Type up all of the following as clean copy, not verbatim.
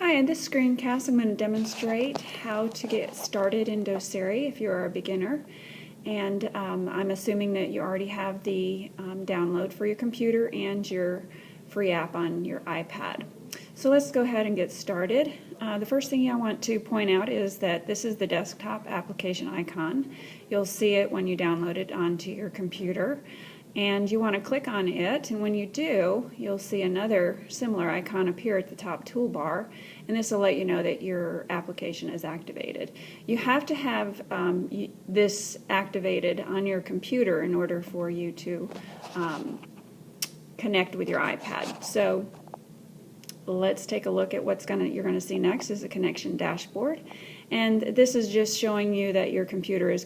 Hi, in this screencast I'm going to demonstrate how to get started in Doceri if you're a beginner. And I'm assuming that you already have the download for your computer and your free app on your iPad. So let's go ahead and get started. The first thing I want to point out is that this is the desktop application icon. You'll see it when you download it onto your computer. And you want to click on it, and when you do, you'll see another similar icon appear at the top toolbar, and this will let you know that your application is activated. You have to have this activated on your computer in order for you to connect with your iPad. So let's take a look at what you're going to see next is a connection dashboard, and this is just showing you that your computer is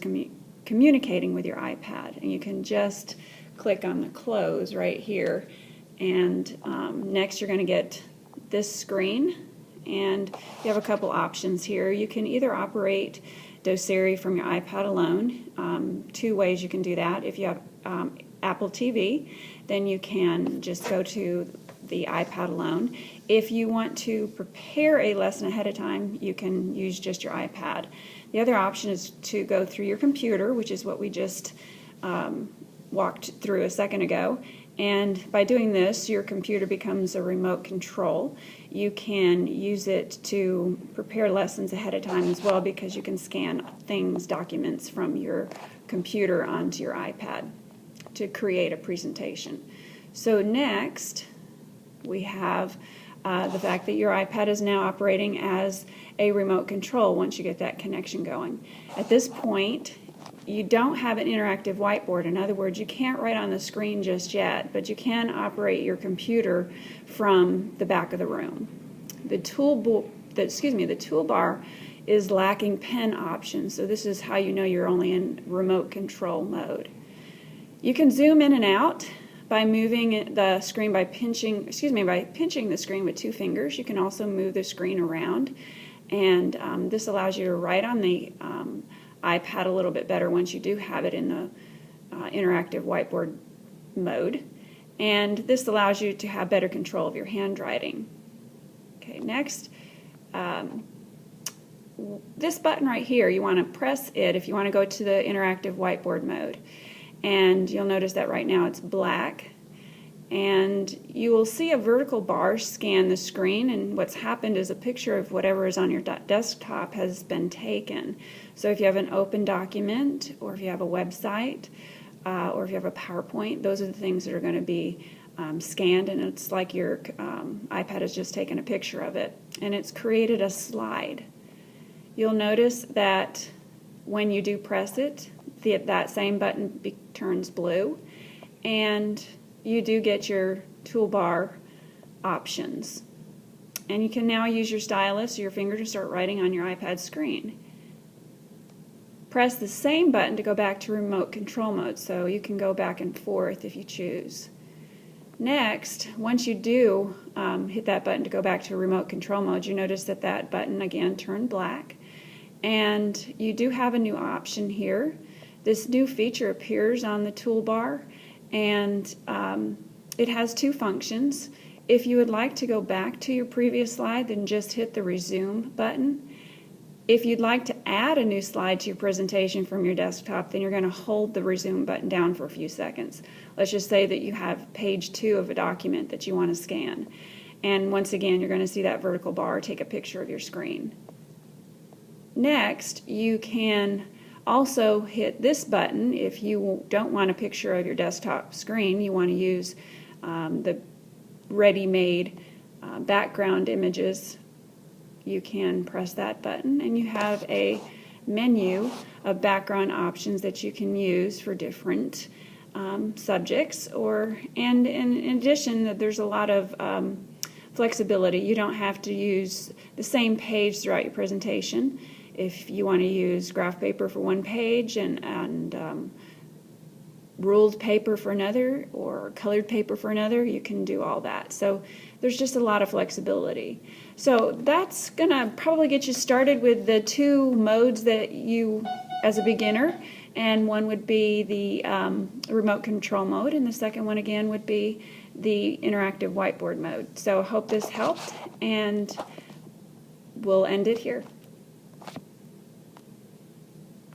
communicating with your iPad, and you can just click on the close right here, and next you're going to get this screen, and you have a couple options here. You can either operate Doceri from your iPad alone. Two ways you can do that. If you have Apple TV, then you can just go to the iPad alone. If you want to prepare a lesson ahead of time, you can use just your iPad. The other option is to go through your computer, which is what we just walked through a second ago, and by doing this your computer becomes a remote control. You can use it to prepare lessons ahead of time as well, because you can scan documents from your computer onto your iPad to create a presentation. So next we have the fact that your iPad is now operating as a remote control once you get that connection going. At this point you don't have an interactive whiteboard. In other words, you can't write on the screen just yet, but you can operate your computer from the back of the room. The toolbar is lacking pen options, so this is how you know you're only in remote control mode. You can zoom in and out by moving the screen by pinching the screen with two fingers. You can also move the screen around, and this allows you to write on the iPad a little bit better once you do have it in the interactive whiteboard mode, and this allows you to have better control of your handwriting. Okay, next, this button right here, you want to press it if you want to go to the interactive whiteboard mode, and you'll notice that right now it's black, and you will see a vertical bar scan the screen, and what's happened is a picture of whatever is on your desktop has been taken. So if you have an open document, or if you have a website, or if you have a PowerPoint, those are the things that are going to be scanned, and it's like your iPad has just taken a picture of it, and it's created a slide. You'll notice that when you do press it, that same button turns blue, and you do get your toolbar options, and you can now use your stylus or your finger to start writing on your iPad screen. Press the same button to go back to remote control mode, so you can go back and forth if you choose. Next, once you do hit that button to go back to remote control mode, you notice that that button again turned black, and you do have a new option here. This new feature appears on the toolbar, and it has two functions. If you would like to go back to your previous slide, then just hit the resume button. If you'd like to add a new slide to your presentation from your desktop, then you're going to hold the resume button down for a few seconds. Let's just say that you have page 2 of a document that you want to scan, and once again you're going to see that vertical bar take a picture of your screen. Next, you can also hit this button if you don't want a picture of your desktop screen. You want to use the ready-made background images. You can press that button, and you have a menu of background options that you can use for different subjects. And in addition, there's a lot of flexibility. You don't have to use the same page throughout your presentation. If you want to use graph paper for one page and ruled paper for another, or colored paper for another, you can do all that. So there's just a lot of flexibility. So that's going to probably get you started with the two modes that you, as a beginner, and one would be the remote control mode, and the second one again would be the interactive whiteboard mode. So I hope this helped, and we'll end it here.